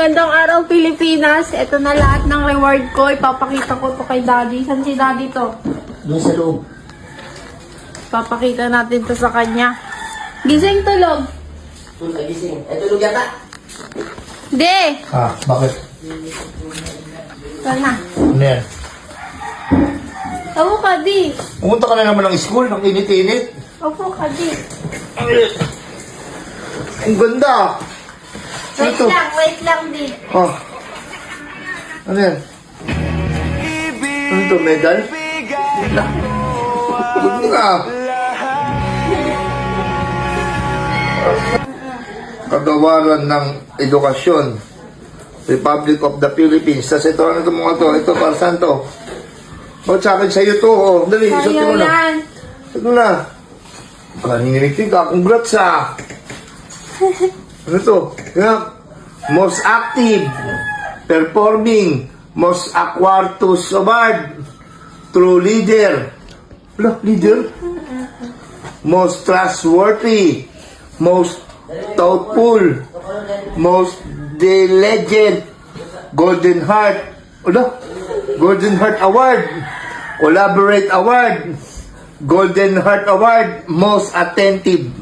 Magandang araw, Pilipinas. Ito na lahat ng reward ko. Ipapakita ko to kay Daddy. Saan si Daddy to? Doon sa loob. Papakita natin to sa kanya. Gising, tulog. Tulog, gising. Tulog yata. Hindi. Bakit? Sana. Ano yan? Opo ka, di. Pumunta ka na naman ng school, ng init-init. Opo ka, di. Ang ganda. Ano to? Wait lang, di. Ano yan? Ano to, medal? Huwag mo na. Kagawaran ng Edukasyon, Republic of the Philippines. Tapos ito, ano ito mga to? Ito, para saan to? Bakit sa akin sa'yo to? Dali, isot Sa'yo mo na. yan. Ito na. Nanginginig ka. Congrats Ano to? Yeah. Most active, performing, most Aquartus Award, true leader. Wala, leader? Most trustworthy, most thoughtful, most diligent, Golden Heart. Wala, Golden Heart Award, Collaborate Award, Golden Heart Award, most attentive.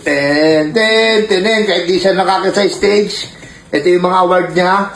Kahit di siya nakakita sa stage, ito yung mga award niya.